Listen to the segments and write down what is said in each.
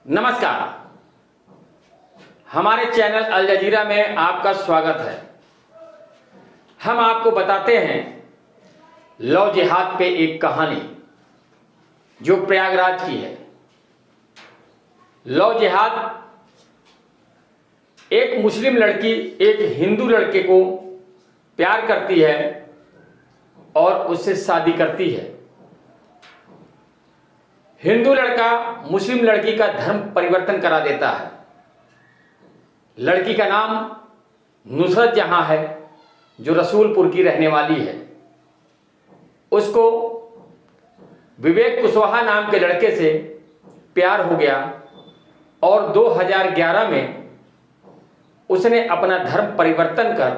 नमस्कार। हमारे चैनल अल जजीरा में आपका स्वागत है। हम आपको बताते हैं लव जिहाद पे एक कहानी जो प्रयागराज की है। लव जिहाद, एक मुस्लिम लड़की एक हिंदू लड़के को प्यार करती है और उससे शादी करती है। हिंदू लड़का मुस्लिम लड़की का धर्म परिवर्तन करा देता है। लड़की का नाम नुसरत जहां है, जो रसूलपुर की रहने वाली है। उसको विवेक कुशवाहा नाम के लड़के से प्यार हो गया और 2011 में उसने अपना धर्म परिवर्तन कर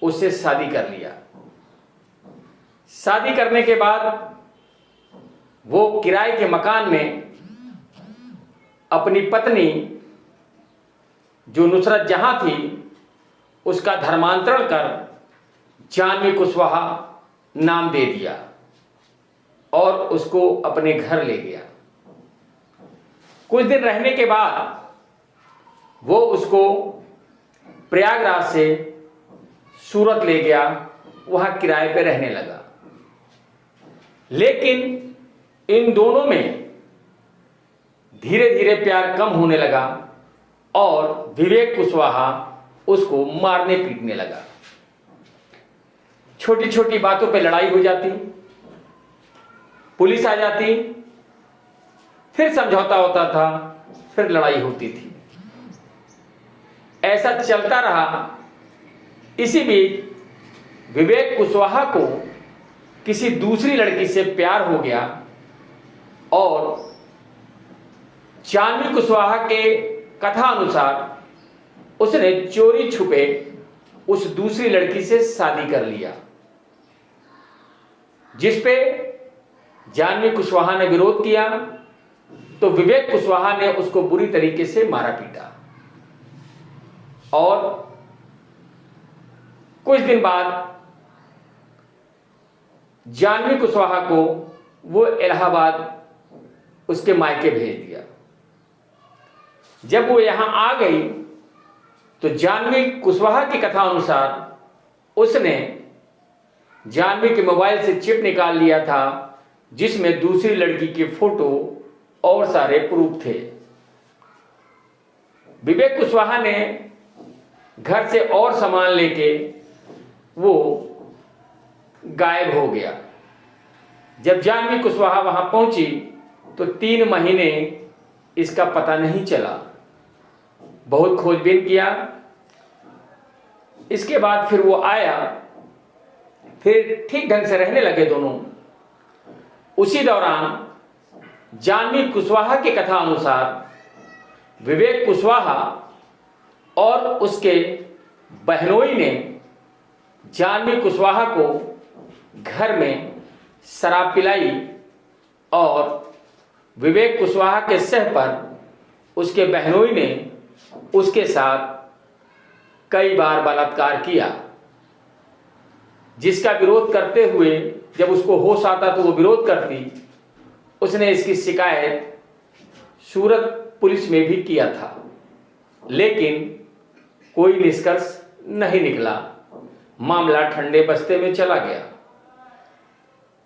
उससे शादी कर लिया। शादी करने के बाद वो किराए के मकान में अपनी पत्नी जो नुसरत जहां थी उसका धर्मांतरण कर जानवी कुशवाहा नाम दे दिया और उसको अपने घर ले गया। कुछ दिन रहने के बाद वो उसको प्रयागराज से सूरत ले गया, वहां किराए पे रहने लगा। लेकिन इन दोनों में धीरे धीरे प्यार कम होने लगा और विवेक कुशवाहा उसको मारने पीटने लगा। छोटी छोटी बातों पे लड़ाई हो जाती, पुलिस आ जाती, फिर समझौता होता था, फिर लड़ाई होती थी। ऐसा चलता रहा। इसी बीच विवेक कुशवाहा को किसी दूसरी लड़की से प्यार हो गया और जानवी कुशवाहा के कथा अनुसार उसने चोरी छुपे उस दूसरी लड़की से शादी कर लिया, जिस पे जानवी कुशवाहा ने विरोध किया तो विवेक कुशवाहा ने उसको बुरी तरीके से मारा पीटा। और कुछ दिन बाद जानवी कुशवाहा को वो इलाहाबाद उसके मायके भेज दिया। जब वो यहां आ गई तो जानवी कुशवाहा की कथा अनुसार उसने जानवी के मोबाइल से चिप निकाल लिया था, जिसमें दूसरी लड़की के फोटो और सारे प्रूफ थे। विवेक कुशवाहा ने घर से और सामान लेके वो गायब हो गया। जब जानवी कुशवाहा वहां पहुंची तो 3 महीने इसका पता नहीं चला। बहुत खोजबीन किया। इसके बाद फिर वो आया, फिर ठीक ढंग से रहने लगे दोनों। उसी दौरान जानवी कुशवाहा की कथा अनुसार विवेक कुशवाहा और उसके बहनोई ने जानवी कुशवाहा को घर में शराब पिलाई और विवेक कुशवाहा के सह पर उसके बहनोई ने उसके साथ कई बार बलात्कार किया, जिसका विरोध करते हुए जब उसको होश आता तो वो विरोध करती। उसने इसकी शिकायत सूरत पुलिस में भी किया था, लेकिन कोई निष्कर्ष नहीं निकला। मामला ठंडे बस्ते में चला गया।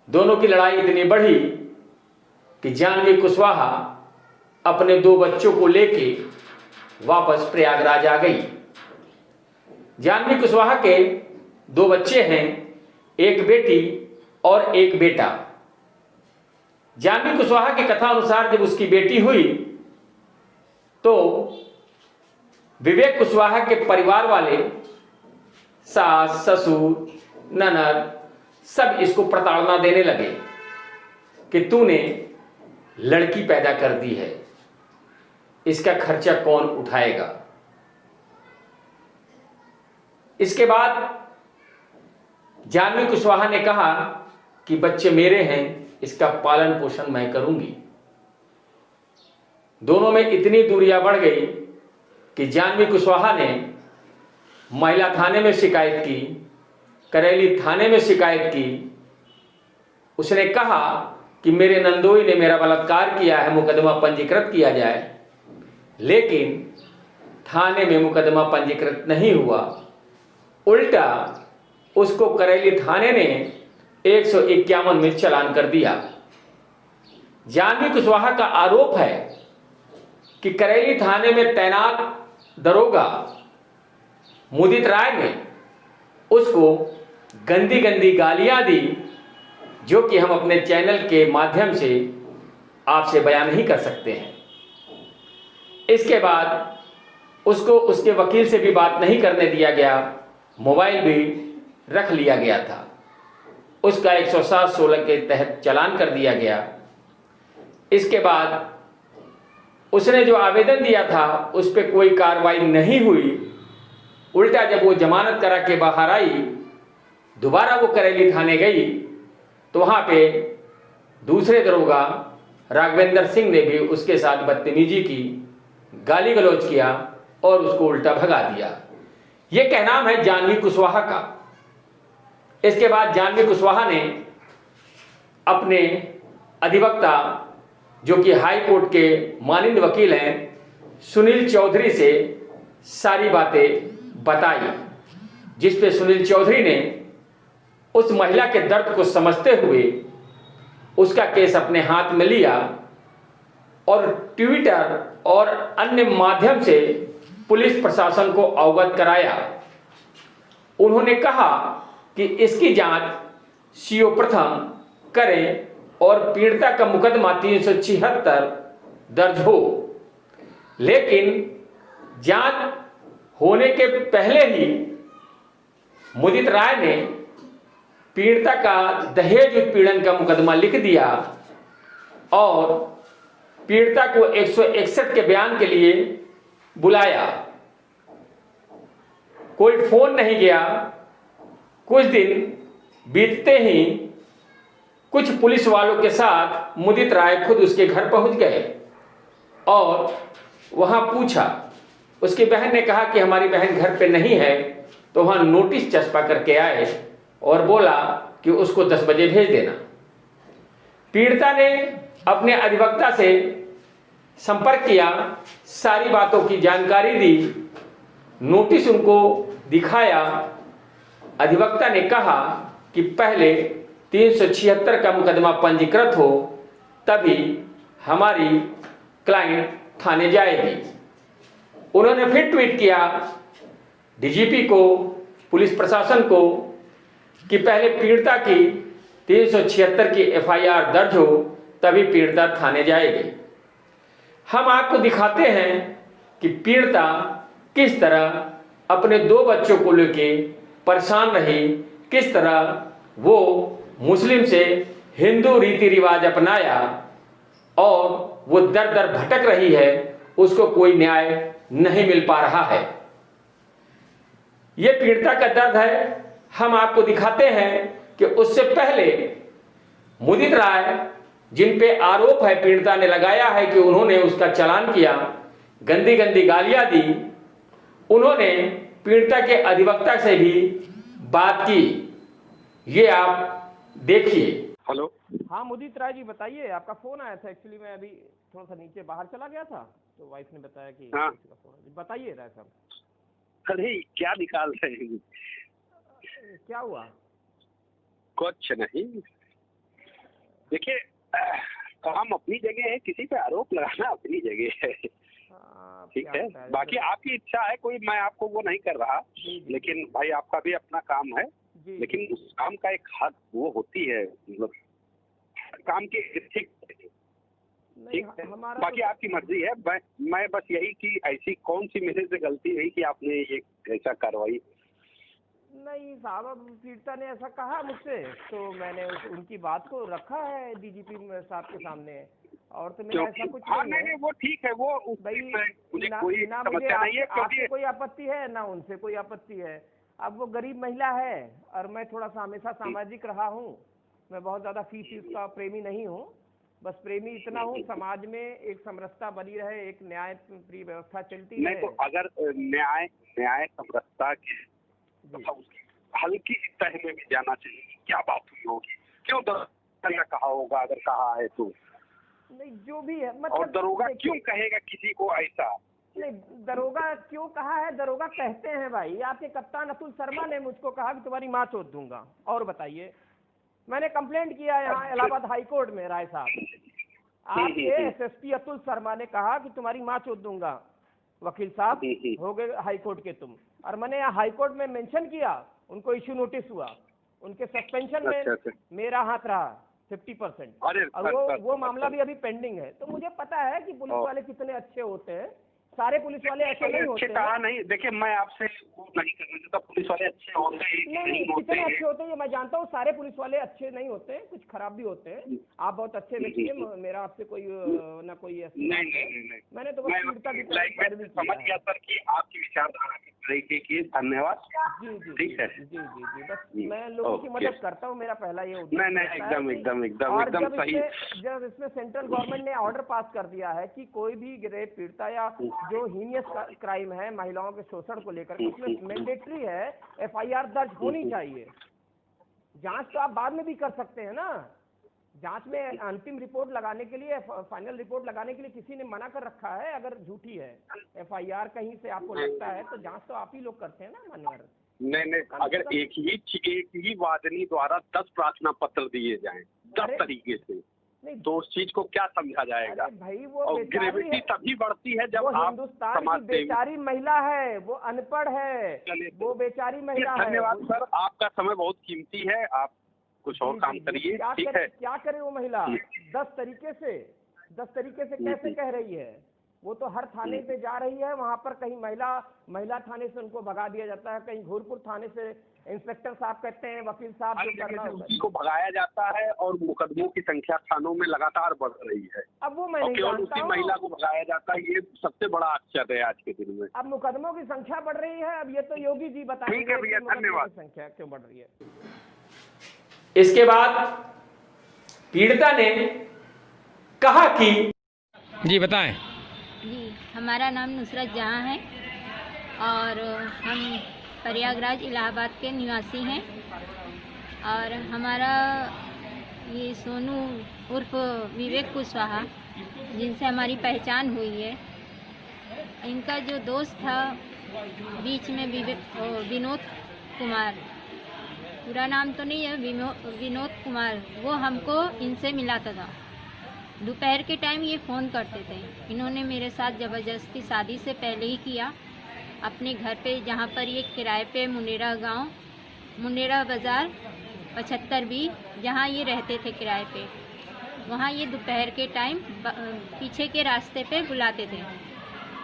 दोनों की लड़ाई इतनी बढ़ी कि जानवी कुशवाहा अपने 2 बच्चों को लेके वापस प्रयागराज आ गई। जानवी कुशवाहा के 2 बच्चे हैं, एक बेटी और एक बेटा। जानवी कुशवाहा की कथा अनुसार जब उसकी बेटी हुई तो विवेक कुशवाहा के परिवार वाले, सास, ससुर, ननद सब इसको प्रताड़ना देने लगे कि तूने लड़की पैदा कर दी है, इसका खर्चा कौन उठाएगा। इसके बाद जानवी कुशवाहा ने कहा कि बच्चे मेरे हैं, इसका पालन पोषण मैं करूंगी। दोनों में इतनी दूरियां बढ़ गई कि जानवी कुशवाहा ने महिला थाने में शिकायत की, करेली थाने में शिकायत की। उसने कहा कि मेरे नंदोई ने मेरा बलात्कार किया है, मुकदमा पंजीकृत किया जाए। लेकिन थाने में मुकदमा पंजीकृत नहीं हुआ। उल्टा उसको करेली थाने ने 151 में चालान कर दिया। जाह्नवी कुशवाहा का आरोप है कि करेली थाने में तैनात दरोगा मुदित राय ने उसको गंदी गंदी गालियां दी, जो कि हम अपने चैनल के माध्यम से आपसे बयान नहीं कर सकते हैं। इसके बाद उसको उसके वकील से भी बात नहीं करने दिया गया, मोबाइल भी रख लिया गया था। उसका 107(16) के तहत चालान कर दिया गया। इसके बाद उसने जो आवेदन दिया था उस पर कोई कार्रवाई नहीं हुई। उल्टा जब वो जमानत करा के बाहर आई, दोबारा वो करेली थाने गई तो वहाँ पे दूसरे दरोगा राघवेंद्र सिंह ने भी उसके साथ बदतमीजी की, गाली गलौज किया और उसको उल्टा भगा दिया। ये कहनाम है जाह्नवी कुशवाहा का। इसके बाद जाह्नवी कुशवाहा ने अपने अधिवक्ता, जो कि हाई कोर्ट के माननीय वकील हैं, सुनील चौधरी से सारी बातें बताई, जिस पे सुनील चौधरी ने उस महिला के दर्द को समझते हुए उसका केस अपने हाथ में लिया और ट्विटर और अन्य माध्यम से पुलिस प्रशासन को अवगत कराया। उन्होंने कहा कि इसकी जांच सीओ प्रथम करें और पीड़िता का मुकदमा 376 दर्ज हो। लेकिन जांच होने के पहले ही मुदित राय ने पीड़िता का दहेज उत्पीड़न का मुकदमा लिख दिया और पीड़िता को 161 के बयान के लिए बुलाया। कोई फोन नहीं गया। कुछ दिन बीतते ही कुछ पुलिस वालों के साथ मुदित राय खुद उसके घर पहुंच गए और वहां पूछा। उसकी बहन ने कहा कि हमारी बहन घर पे नहीं है, तो वहां नोटिस चस्पा करके आए और बोला कि उसको 10 बजे भेज देना। पीड़िता ने अपने अधिवक्ता से संपर्क किया, सारी बातों की जानकारी दी, नोटिस उनको दिखाया। अधिवक्ता ने कहा कि पहले 376 का मुकदमा पंजीकृत हो, तभी हमारी क्लाइंट थाने जाएगी। उन्होंने फिर ट्वीट किया डीजीपी को, पुलिस प्रशासन को, कि पहले पीड़िता की 376 की एफआईआर दर्ज हो, तभी पीड़िता थाने जाएगी। हम आपको दिखाते हैं कि पीड़िता किस तरह अपने 2 बच्चों को लेके परेशान रही, किस तरह वो मुस्लिम से हिंदू रीति रिवाज अपनाया और वो दर दर भटक रही है, उसको कोई न्याय नहीं मिल पा रहा है। ये पीड़िता का दर्द है। हम आपको दिखाते हैं कि उससे पहले मुदित राय, जिन पे आरोप है पीड़िता ने लगाया है कि उन्होंने उसका चालान किया, गंदी गंदी गालियां दी, उन्होंने पीड़िता के अधिवक्ता से भी बात की। ये आप देखिए। हेलो। हाँ मुदित राय जी बताइए, आपका फोन आया था। एक्चुअली मैं अभी थोड़ा सा नीचे बाहर चला गया था, तो वाइफ ने बताया कि हाँ। किसी का फोन है। बताइए राय साहब, अरे क्या निकाल रहे हैं? क्या हुआ? कुछ नहीं। देखिए, काम अपनी जगह है, किसी पे आरोप लगाना अपनी जगह है। ठीक है, बाकी आपकी इच्छा है, कोई मैं आपको वो नहीं कर रहा, लेकिन भाई आपका भी अपना काम है। लेकिन उस काम का एक हद वो होती है, मतलब काम की ठीक है। बाकी आपकी मर्जी है। मैं बस यही कि ऐसी कौन सी मेरे से गलती नहीं कि आपने ये ऐसा कार्रवाई। नहीं साहब, अब पीड़िता ने ऐसा कहा मुझसे, तो मैंने उनकी बात को रखा है डीजीपी साहब के सामने, और तो मेरा ऐसा कुछ नहीं है। वो ठीक है, वो भाई मुझे ना कोई मुझे समस्या नहीं है, आपसे कोई आपत्ति है ना उनसे कोई आपत्ति है। अब वो गरीब महिला है और मैं थोड़ा सा हमेशा सामाजिक रहा हूँ। मैं बहुत ज़्यादा फीस का प्रेमी नहीं हूँ, बस प्रेमी इतना हूँ समाज में एक समरसता बनी रहे, एक न्याय प्रिय व्यवस्था चलती रहे। तो अगर न्याय समरसता हल्की तह में भी जाना चाहिए। क्या बात हुई होगी, क्यों दर्द कहा होगा अगर कहा है तो? नहीं जो भी है और मतलब दरोगा देखिए, क्यों कहेगा किसी को ऐसा? नहीं दरोगा क्यों कहा है, दरोगा कहते हैं भाई। आपके कप्तान अतुल शर्मा ने मुझको कहा कि तुम्हारी माँ चोद दूंगा। और बताइए, मैंने कंप्लेंट किया यहाँ इलाहाबाद हाई कोर्ट में, राय साहब आपके एसएसपी अतुल शर्मा ने कहा कि तुम्हारी माँ चोद दूंगा, वकील साहब हो गए हाई कोर्ट के तुम। और मैंने यहाँ हाई कोर्ट में मेंशन किया, उनको इश्यू नोटिस हुआ, उनके सस्पेंशन में अच्छा। मेरा हाथ रहा 50%। अरे और वो मामला भी अभी पेंडिंग है। तो मुझे पता है कि पुलिस वाले कितने अच्छे होते हैं। सारे पुलिस वाले ऐसे नहीं होते अच्छे कहा हैं। नहीं, देखिए मैं आपसे वो नहीं करना चाहता, पुलिस वाले अच्छे होते हैं नहीं होते कितने हैं। अच्छे होते हैं ये मैं जानता हूँ। सारे पुलिस वाले अच्छे नहीं होते हैं, कुछ खराब भी होते हैं। आप बहुत अच्छे व्यक्ति हैं, मेरा आपसे कोई ना कोई ऐसी बात है। नहीं, मैंने तो बस मैं पीड़िता की मैं समझ गया सर कि आपकी विचारधारा किस तरीके की है। धन्यवाद। जी जी ठीक है। जी जी जी बस मैं लोगों की मदद करता हूँ, मेरा पहला ये उद्देश्य नहीं रहता है कि- और जब इसमें सेंट्रल गवर्नमेंट ने ऑर्डर पास कर दिया है कि कोई भी रेप पीड़िता या जो हीनियस क्राइम है महिलाओं के शोषण को लेकर, उसमें मैंडेटरी है एफआईआर दर्ज होनी चाहिए। जांच तो आप बाद में भी कर सकते हैं ना। जांच में अंतिम रिपोर्ट लगाने के लिए, फाइनल रिपोर्ट लगाने के लिए किसी ने मना कर रखा है? अगर झूठी है एफआईआर कहीं से आपको लगता है तो जांच तो आप ही लोग करते हैं ना मान्यवर। नहीं, अगर एक ही वादनी द्वारा 10 प्रार्थना पत्र दिए जाएं 10 तरीके से, नहीं तो उस चीज को क्या समझा जाएगा? अरे भाई वो और बेचारी ग्रेविटी है, तभी बढ़ती है जब वो आप हिंदुस्तान की समाज सेवी। बेचारी महिला है, वो अनपढ़ है, वो बेचारी महिला है। धन्यवाद सर, आपका समय बहुत कीमती है, आप कुछ और काम करिए। ठीक है, क्या करे वो महिला 10 तरीके से कैसे कह रही है? वो तो हर थाने पे जा रही है, वहां पर कहीं महिला थाने से उनको भगा दिया जाता है, कहीं घोरपुर थाने से इंस्पेक्टर साहब कहते हैं वकील साहब जो करना होता है। उसी को भगाया जाता है और मुकदमों की संख्या थानों में लगातार बढ़ रही है। अब वो मैं नहीं केवल जानता उसी हूँ। महिला को भगाया जाता है, ये सबसे बड़ा आश्चर्य है आज के दिन में। अब मुकदमों की संख्या बढ़ रही है, अब ये तो योगी जी बताएंगे ठीक है भैया, कि मुकदमों धन्यवाद। की संख्या क्यों बढ़ रही है। इसके बाद पीड़िता ने कहा कि जी बताएं। जी हमारा नाम नुसरत जहाँ है और हम प्रयागराज इलाहाबाद के निवासी हैं। और हमारा ये सोनू उर्फ विवेक कुशवाहा, जिनसे हमारी पहचान हुई है, इनका जो दोस्त था बीच में विनोद कुमार, पूरा नाम तो नहीं है, विनोद कुमार, वो हमको इनसे मिलाता था। दोपहर के टाइम ये फ़ोन करते थे। इन्होंने मेरे साथ ज़बरदस्ती शादी से पहले ही किया, अपने घर पे जहाँ पर ये किराए पे मुंडेरा बाज़ार 75B जहाँ ये रहते थे किराए पे, वहाँ ये दोपहर के टाइम पीछे के रास्ते पे बुलाते थे।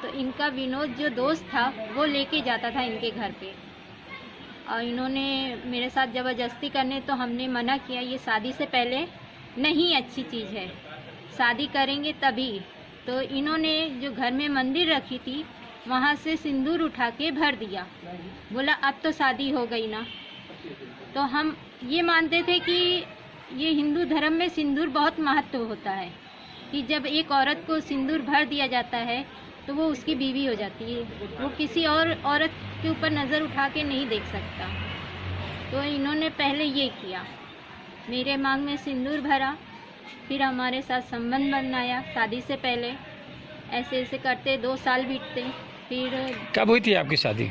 तो इनका विनोद जो दोस्त था वो लेके जाता था इनके घर पे, और इन्होंने मेरे साथ ज़बरदस्ती करने तो हमने मना किया, ये शादी से पहले नहीं अच्छी चीज़ है, शादी करेंगे तभी। तो इन्होंने जो घर में मंदिर रखी थी वहाँ से सिंदूर उठा के भर दिया, बोला अब तो शादी हो गई ना। तो हम ये मानते थे कि ये हिंदू धर्म में सिंदूर बहुत महत्व होता है, कि जब एक औरत को सिंदूर भर दिया जाता है तो वो उसकी बीवी हो जाती है, वो किसी और औरत के ऊपर नज़र उठा के नहीं देख सकता। तो इन्होंने पहले ये किया, मेरे मांग में सिंदूर भरा, फिर हमारे साथ संबंध बनाया शादी से पहले। ऐसे ऐसे करते 2 साल बीतते। फिर कब हुई थी आपकी शादी?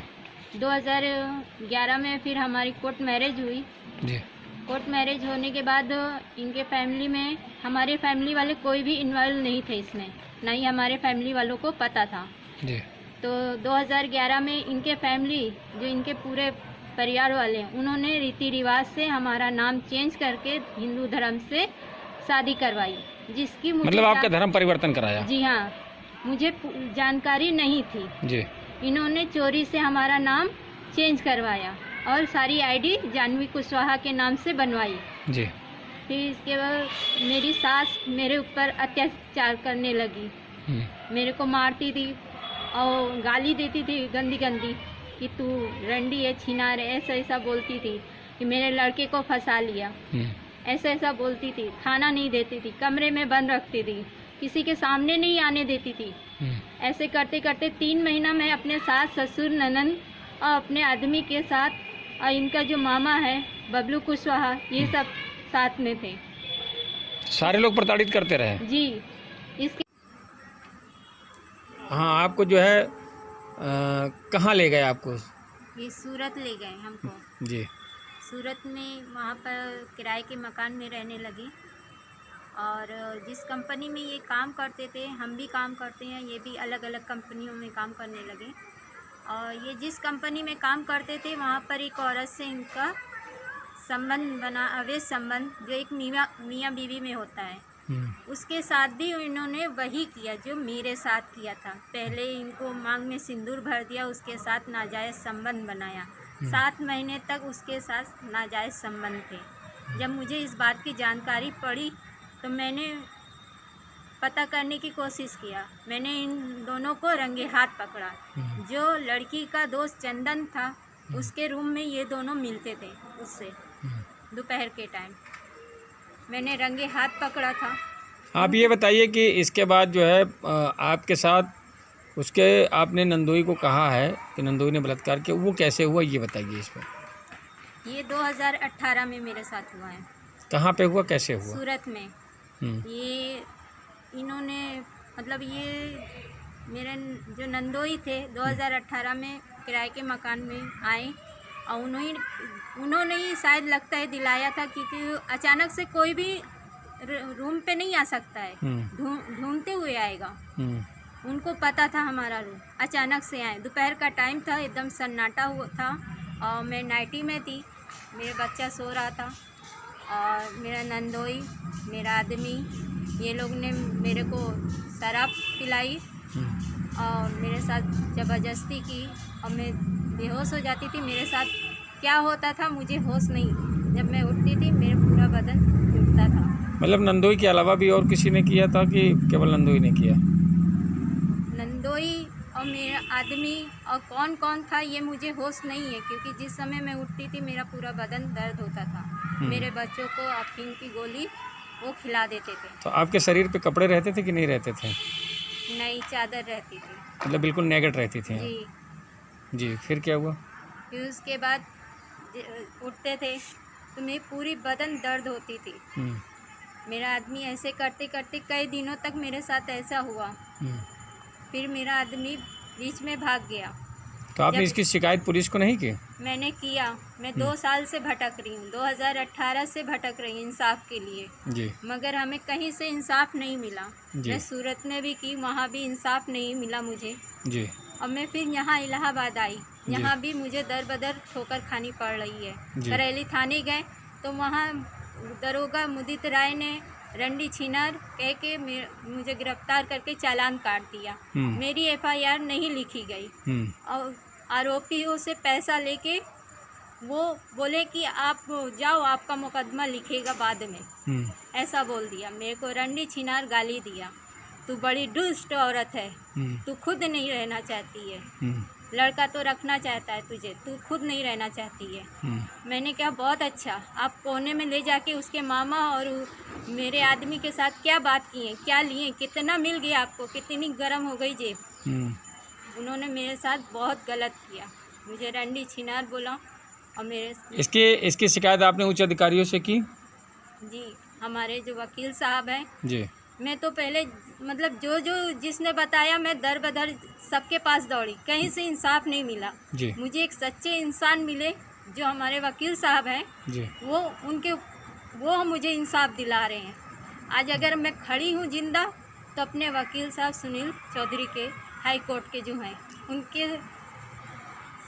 2011 में फिर हमारी कोर्ट मैरिज हुई जी। कोर्ट मैरिज होने के बाद इनके फैमिली में, हमारे फैमिली वाले कोई भी इन्वॉल्व नहीं थे इसमें, ना ही हमारे फैमिली वालों को पता था जी। तो 2011 में इनके फैमिली, जो इनके पूरे परिवार वाले हैं, उन्होंने रीति रिवाज से हमारा नाम चेंज करके हिंदू धर्म से शादी करवाई, जिसकी मुझे मतलब आपका धर्म परिवर्तन कराया? जी हाँ, मुझे जानकारी नहीं थी जी। इन्होंने चोरी से हमारा नाम चेंज करवाया और सारी आईडी जानवी कुशवाहा के नाम से बनवाई जी। फिर इसके बाद मेरी सास मेरे ऊपर अत्याचार करने लगी, मेरे को मारती थी और गाली देती थी गंदी गंदी, कि तू रंडी है, छिनार है, ऐसा ऐसा बोलती थी, कि मेरे लड़के को फंसा लिया, ऐसा ऐसा बोलती थी। खाना नहीं देती थी, कमरे में बंद रखती थी, किसी के सामने नहीं आने देती थी। ऐसे करते करते 3 महीना मैं अपने सास ससुर ननंद और अपने आदमी के साथ, और इनका जो मामा है बबलू कुशवाहा, ये सब साथ में थे। सारे लोग प्रताड़ित करते रहे? जी, हाँ, आपको जो है कहाँ ले गए आपको? ये सूरत ले गए हमको। जी। सूरत में वहाँ पर किराए के मकान में रहने लगे और जिस कंपनी में ये काम करते थे, हम भी काम करते हैं, ये भी अलग अलग कंपनियों में काम करने लगे। और ये जिस कंपनी में काम करते थे वहाँ पर एक औरत से इनका संबंध बना, अवैध संबंध, जो एक मियाँ बीवी में होता है, उसके साथ भी इन्होंने वही किया जो मेरे साथ किया था। पहले इनको मांग में सिंदूर भर दिया, उसके साथ नाजायज़ संबंध बनाया। 7 महीने तक उसके साथ नाजायज़ संबंध थे। जब मुझे इस बात की जानकारी पड़ी तो मैंने पता करने की कोशिश किया। मैंने इन दोनों को रंगे हाथ पकड़ा। जो लड़की का दोस्त चंदन था, उसके रूम में ये दोनों मिलते थे उससे दोपहर के टाइम। मैंने रंगे हाथ पकड़ा था। आप ये बताइए कि इसके बाद जो है आपके साथ उसके आपने नंदोई को कहा है कि नंदोई ने बलात्कार किया, वो कैसे हुआ ये बताइए इस पर। ये 2018 में मेरे साथ हुआ है। कहाँ पे हुआ, कैसे हुआ? सूरत में। ये इन्होंने मतलब ये मेरे जो नंदोई थे 2018 में किराए के मकान में आए और उन्होंने ही शायद लगता है दिलाया था, क्योंकि अचानक से कोई भी रूम पे नहीं आ सकता है, ढूंढते हुए आएगा। उनको पता था हमारा रूम, अचानक से आए। दोपहर का टाइम था, एकदम सन्नाटा हुआ था और मैं नाइटी में थी, मेरा बच्चा सो रहा था और मेरा नंदोई, मेरा आदमी, ये लोग ने मेरे को शराब पिलाई और मेरे साथ ज़बरदस्ती की और मैं बेहोश हो जाती थी। मेरे साथ क्या होता था मुझे होश नहीं। जब मैं उठती थी मेरा पूरा बदन टूटता था। मतलब नंदोई के अलावा भी और किसी ने किया था कि केवल नंदोई ने किया? नंदोई और मेरा आदमी और कौन कौन था ये मुझे होश नहीं है, क्योंकि जिस समय मैं उठती थी मेरा पूरा बदन दर्द होता था। मेरे बच्चों को अफीम की गोली वो खिला देते थे। तो आपके शरीर पे कपड़े रहते थे कि नहीं रहते थे? नई चादर रहती थी। मतलब बिल्कुल नेगेट रहती थी? जी जी। फिर क्या हुआ? फिर उसके बाद उठते थे तो मेरी पूरी बदन दर्द होती थी। मेरा आदमी ऐसे करते करते कई दिनों तक मेरे साथ ऐसा हुआ। फिर मेरा आदमी बीच में भाग गया। तो आपने इसकी शिकायत पुलिस को नहीं की? मैंने किया। मैं 2 साल से भटक रही हूँ, 2018 से भटक रही हूँ इंसाफ के लिए जी। मगर हमें कहीं से इंसाफ नहीं मिला। मैं सूरत में भी की, वहाँ भी इंसाफ नहीं मिला मुझे जी। और मैं फिर यहाँ इलाहाबाद आई, यहाँ भी मुझे दर बदर ठोकर खानी पड़ रही है। करेली थाने गए तो वहाँ दरोगा मुदित राय ने रंडी छिनार कह के मुझे गिरफ्तार करके चालान काट दिया। मेरी FIR नहीं लिखी गई और आरोपियों से पैसा लेके वो बोले कि आप जाओ, आपका मुकदमा लिखेगा बाद में, ऐसा बोल दिया। मेरे को रंडी छिनार गाली दिया, तू बड़ी दुष्ट औरत है, तू खुद नहीं रहना चाहती है, लड़का तो रखना चाहता है तुझे, तू खुद नहीं रहना चाहती है। मैंने कहा बहुत अच्छा, आप कोने में ले जाके उसके मामा और मेरे आदमी के साथ क्या बात किए, क्या लिए, कितना मिल गया आपको, कितनी गर्म हो गई जेब। उन्होंने मेरे साथ बहुत गलत किया, मुझे रंडी छिनार बोला और मेरे इसकी शिकायत आपने उच्च अधिकारियों से की? जी, हमारे जो वकील साहब हैं जी। मैं तो पहले मतलब जो जिसने बताया मैं दर बदर सबके पास दौड़ी, कहीं से इंसाफ नहीं मिला जी। मुझे एक सच्चे इंसान मिले जो हमारे वकील साहब हैं जी। वो मुझे इंसाफ दिला रहे हैं। आज अगर मैं खड़ी हूँ जिंदा तो अपने वकील साहब सुनील चौधरी के हाई कोर्ट के जो हैं उनके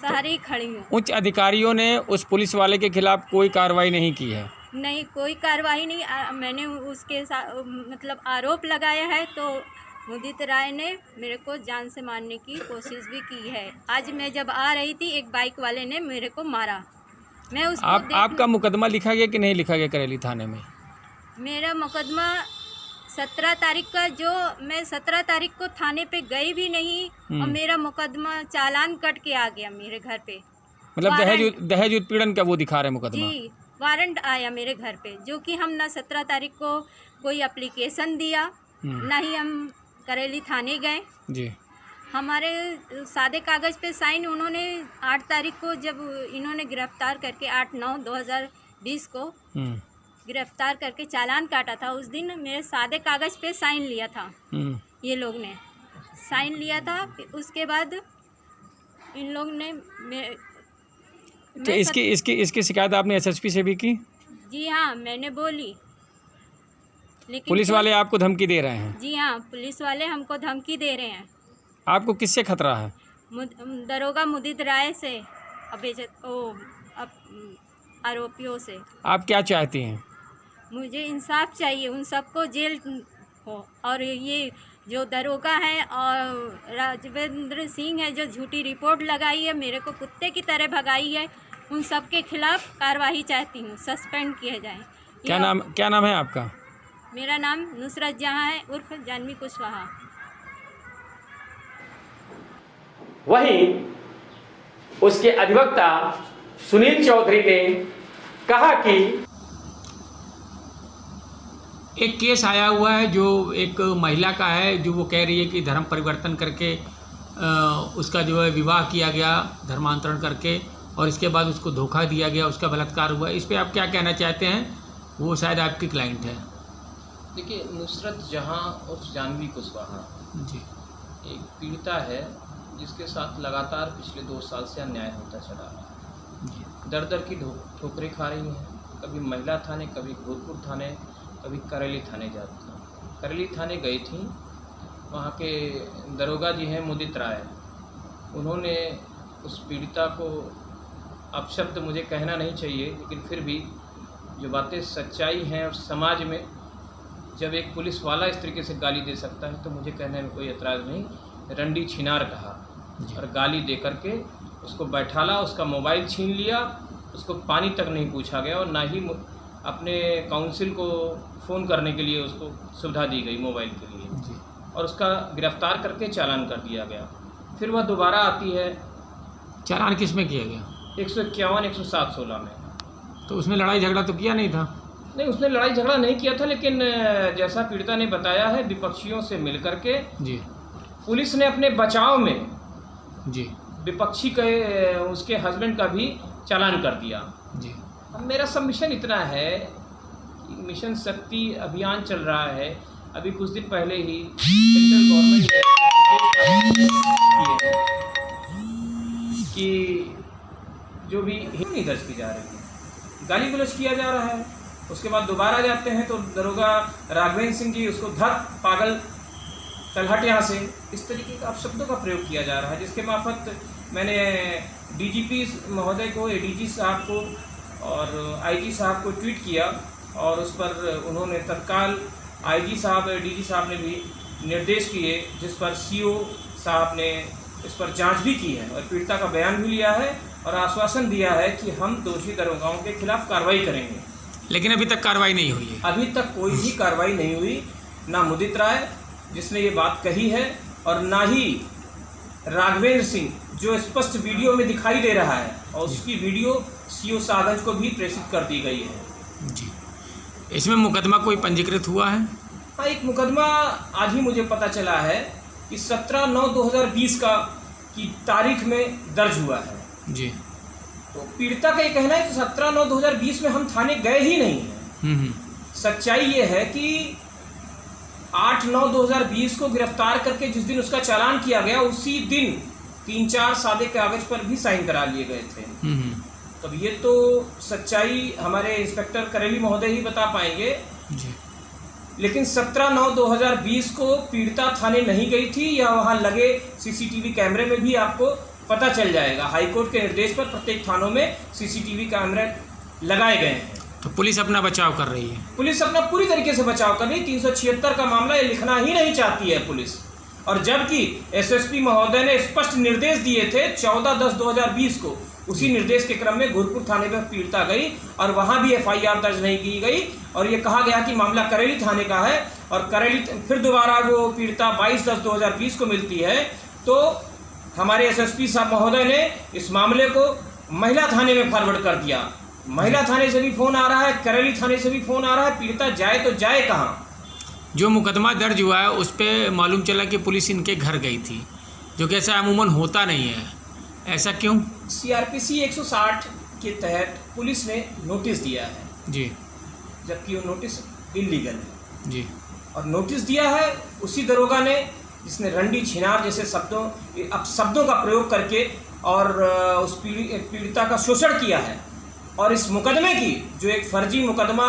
सहारे ही खड़ी हूँ। उच्च अधिकारियों ने उस पुलिस वाले के खिलाफ कोई कार्रवाई नहीं की है? नहीं, कोई कार्रवाई नहीं। मैंने उसके साथ मतलब आरोप लगाया है तो मुदित राय ने मेरे को जान से मारने की कोशिश भी की है। आज मैं जब आ रही थी एक बाइक वाले ने मेरे को मारा। मैं उसको आपका मुकदमा लिखा गया कि नहीं लिखा गया करेली थाने में? मेरा मुकदमा 17 तारीख का, जो मैं 17 तारीख को थाने पे गई भी नहीं और मेरा मुकदमा चालान कट के आ गया मेरे घर पे। मतलब दहेज उत्पीड़न का वो दिखा रहे मुकदमा? जी, वारंट आया मेरे घर पे, जो कि हम ना 17 तारीख को कोई एप्लीकेशन दिया ना ही हम करेली थाने गए। जी। हमारे सादे कागज़ पे साइन उन्होंने 8 तारीख को जब इन्होंने गिरफ्तार करके 8/9/2020 को गिरफ्तार करके चालान काटा था, उस दिन मेरे सादे कागज़ पे साइन लिया था ये लोग ने। साइन लिया था। फिर उसके बाद इन लोग ने तो इसकी शिकायत आपने एसएसपी से भी की? जी हाँ, मैंने बोली, लेकिन पुलिस वाले आपको धमकी दे रहे हैं? जी हाँ, पुलिस वाले हमको धमकी दे रहे हैं। आपको किससे खतरा है? दरोगा मुदित राय से, आरोपियों से। आप क्या चाहती हैं? मुझे इंसाफ चाहिए, उन सबको जेल हो। और ये जो दरोगा है और राजवेंद्र सिंह है जो झूठी रिपोर्ट लगाई है, मेरे को कुत्ते की तरह भगाई है, उन सब के खिलाफ कार्रवाई चाहती हूँ, सस्पेंड किए जाएं। क्या नाम है आपका? मेरा नाम नुसरत जहाँ है उर्फ जानवी कुशवाहा। वहीं उसके अधिवक्ता सुनील चौधरी ने कहा कि एक केस आया हुआ है जो एक महिला का है, जो वो कह रही है कि धर्म परिवर्तन करके उसका जो है विवाह किया गया धर्मांतरण करके, और इसके बाद उसको धोखा दिया गया, उसका बलात्कार हुआ। इस पे आप क्या कहना चाहते हैं? वो शायद आपकी क्लाइंट है। देखिए, नुसरत जहाँ और जानवी कुशवाहा जी एक पीड़िता है जिसके साथ लगातार पिछले 2 साल से अन्याय होता चला रहा है। दर दर की ठोकरें खा रही हैं, कभी महिला थाने, कभी भूतपुर थाने, कभी करेली थाने जाती हैं। करेली थाने गई थी, वहाँ के दरोगा जी हैं मुदित राय, उन्होंने उस पीड़िता को, अपशब्द मुझे कहना नहीं चाहिए, लेकिन फिर भी जो बातें सच्चाई हैं, और समाज में जब एक पुलिस वाला इस तरीके से गाली दे सकता है तो मुझे कहने में कोई एतराज़ नहीं, रंडी छिनार कहा और गाली दे करके उसको बैठाला, उसका मोबाइल छीन लिया, उसको पानी तक नहीं पूछा गया, और ना ही अपने काउंसिल को फ़ोन करने के लिए उसको सुविधा दी गई मोबाइल के लिए, और उसका गिरफ्तार करके चालान कर दिया गया। फिर वह दोबारा आती है। चालान किस में किया गया? 151, 107-16 में। तो उसमें लड़ाई झगड़ा तो किया नहीं था? नहीं, उसने लड़ाई झगड़ा नहीं किया था, लेकिन जैसा पीड़िता ने बताया है, विपक्षियों से मिलकर के जी पुलिस ने अपने बचाव में जी विपक्षी के उसके हस्बैंड का भी चालान कर दिया। जी अब मेरा सबमिशन इतना है कि मिशन शक्ति अभियान चल रहा है। अभी कुछ दिन पहले ही सेंट्रल गवर्नमेंट ने कि जो भी नहीं दर्ज की जा रही है, गाली गलौज किया जा रहा है। उसके बाद दोबारा जाते हैं तो दरोगा राघवेंद्र सिंह जी उसको धक पागल चल हट यहाँ से, इस तरीके का शब्दों का प्रयोग किया जा रहा है, जिसके मार्फत मैंने डीजीपी महोदय को, एडीजी साहब को और आईजी साहब को ट्वीट किया, और उस पर उन्होंने तत्काल आईजी साहब और डीजी साहब ने भी निर्देश किए, जिस पर सीओ साहब ने इस पर जांच भी की है और पीड़िता का बयान भी लिया है और आश्वासन दिया है कि हम दोषी दरोगाओं के खिलाफ कार्रवाई करेंगे। लेकिन अभी तक कार्रवाई नहीं हुई है? अभी तक कोई भी कार्रवाई नहीं हुई, ना मुदित राय जिसने ये बात कही है, और ना ही राघवेंद्र सिंह जो स्पष्ट वीडियो में दिखाई दे रहा है, और उसकी वीडियो सीओ सागंज को भी प्रेषित कर दी गई है। जी, इसमें मुकदमा कोई पंजीकृत हुआ है? हाँ, एक मुकदमा आज ही मुझे पता चला है कि 17/9/2020 की तारीख में दर्ज हुआ है। जी, तो पीड़िता का ये कहना है कि 17/9/2020 में हम थाने गए ही नहीं हैं। सच्चाई ये है कि 8/9/2020 को गिरफ्तार करके जिस दिन उसका चालान किया गया, उसी दिन 3-4 सादे कागज पर भी साइन करा लिए गए थे। तब ये तो सच्चाई हमारे इंस्पेक्टर करेली महोदय ही बता पाएंगे। जी, लेकिन 17/9/2020 को पीड़िता थाने नहीं गई थी, या वहाँ लगे सीसीटीवी कैमरे में भी आपको पता चल जाएगा। हाईकोर्ट के निर्देश पर प्रत्येक थानों में सीसीटीवी कैमरे लगाए गए हैं। तो पुलिस अपना बचाव कर रही है? पुलिस अपना पूरी तरीके से बचाव कर रही है। 376 का मामला ये लिखना ही नहीं चाहती है पुलिस, और जबकि एसएसपी महोदय ने स्पष्ट निर्देश दिए थे 14/10/2020 को, उसी निर्देश के क्रम में घोरपुर थाने में पीड़िता गई और वहां भी एफआईआर दर्ज नहीं की गई, और ये कहा गया कि मामला करेली थाने का है, और करेली फिर दोबारा वो पीड़िता 22/10/2020 को मिलती है। तो हमारे एसएसपी साहब महोदय ने इस मामले को महिला थाने में फॉरवर्ड कर दिया। महिला थाने से भी फोन आ रहा है, करेली थाने से भी फोन आ रहा है, पीड़िता जाए तो जाए कहाँ? जो मुकदमा दर्ज हुआ है उस पर मालूम चला कि पुलिस इनके घर गई थी, जो कि ऐसा अमूमन होता नहीं है, ऐसा क्यों? सीआरपीसी 160 के तहत पुलिस ने नोटिस दिया है जी, जबकि वो नोटिस इलीगल है जी, और नोटिस दिया है उसी दरोगा ने जिसने रंडी छिनार जैसे शब्दों का प्रयोग करके और उस पीड़िता का शोषण किया है। और इस मुकदमे की जो एक फर्जी मुकदमा,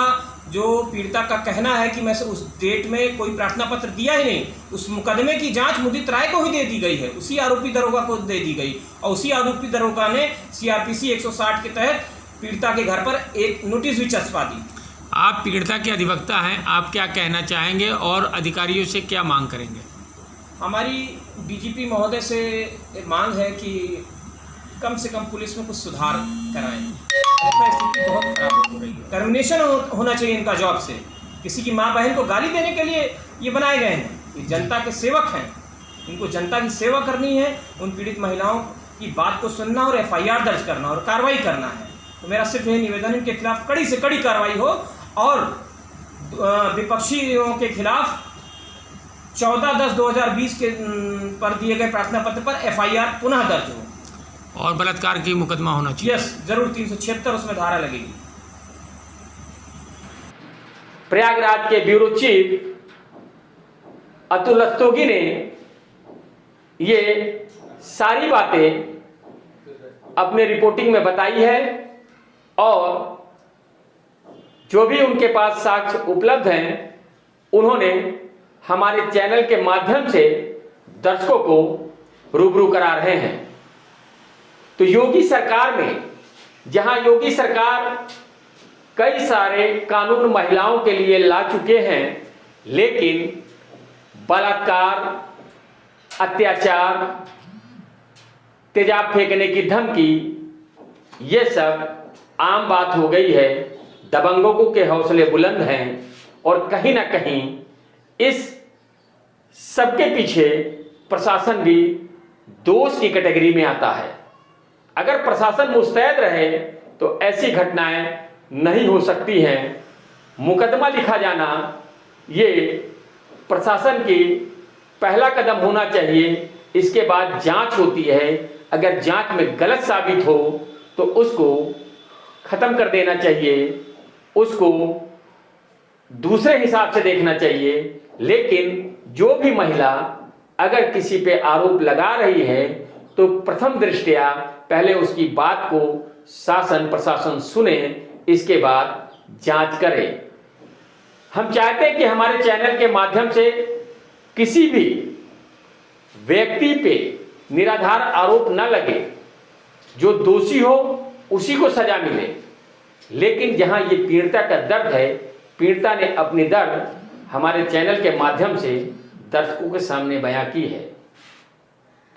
जो पीड़िता का कहना है कि मैं उस डेट में कोई प्रार्थना पत्र दिया ही नहीं, उस मुकदमे की जांच मुदित राय को ही दे दी गई है, उसी आरोपी दरोगा को दे दी गई और उसी आरोपी दरोगा ने सीआरपीसी 160 के तहत पीड़िता के घर पर एक नोटिस भी चस्पा दी। आप पीड़िता के अधिवक्ता हैं, आप क्या कहना चाहेंगे और अधिकारियों से क्या मांग करेंगे? हमारी डीजीपी महोदय से मांग है कि कम से कम पुलिस में कुछ सुधार कराएं। ऐसा स्थिति बहुत खराब हो रही है। टर्मिनेशन होना चाहिए इनका जॉब से। किसी की माँ बहन को गाली देने के लिए ये बनाए गए हैं। ये जनता के सेवक हैं, इनको जनता की सेवा करनी है, उन पीड़ित महिलाओं की बात को सुनना और FIR दर्ज करना और कार्रवाई करना है। तो मेरा सिर्फ यही निवेदन है, इनके खिलाफ कड़ी से कड़ी कार्रवाई हो और विपक्षियों के खिलाफ 14/10/2020 के पर दिए गए प्रार्थना पत्र पर FIR पुनः दर्ज हो और बलात्कार की मुकदमा होना चाहिए। यस, जरूर 376 उसमें धारा लगेगी। प्रयागराज के ब्यूरो चीफ अतुल रस्तोगी ने ये सारी बातें अपने रिपोर्टिंग में बताई है और जो भी उनके पास साक्ष्य उपलब्ध हैं उन्होंने हमारे चैनल के माध्यम से दर्शकों को रूबरू करा रहे हैं। तो योगी सरकार में, जहां योगी सरकार कई सारे कानून महिलाओं के लिए ला चुके हैं, लेकिन बलात्कार, अत्याचार, तेजाब फेंकने की धमकी, ये सब आम बात हो गई है। दबंगों के हौसले बुलंद हैं और कहीं ना कहीं इस सबके पीछे प्रशासन भी दोष की कैटेगरी में आता है। अगर प्रशासन मुस्तैद रहे तो ऐसी घटनाएं नहीं हो सकती हैं। मुकदमा लिखा जाना ये प्रशासन की पहला कदम होना चाहिए, इसके बाद जांच होती है। अगर जांच में गलत साबित हो तो उसको खत्म कर देना चाहिए, उसको दूसरे हिसाब से देखना चाहिए। लेकिन जो भी महिला अगर किसी पे आरोप लगा रही है तो प्रथम दृष्टया पहले उसकी बात को शासन प्रशासन सुने, इसके बाद जांच करे। हम चाहते हैं कि हमारे चैनल के माध्यम से किसी भी व्यक्ति पे निराधार आरोप न लगे, जो दोषी हो उसी को सजा मिले। लेकिन जहां ये पीड़िता का दर्द है, पीड़िता ने अपनी दर्द हमारे चैनल के माध्यम से दर्शकों के सामने बयां की है।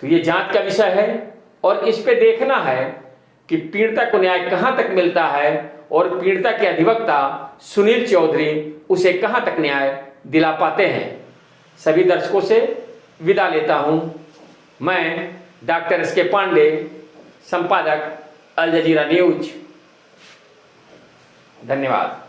तो ये जांच का विषय है और इस पे देखना है कि पीड़िता को न्याय कहां तक मिलता है और पीड़िता के अधिवक्ता सुनील चौधरी उसे कहां तक न्याय दिला पाते हैं। सभी दर्शकों से विदा लेता हूं। मैं डॉक्टर SK पांडे, संपादक अल जजीरा न्यूज। धन्यवाद।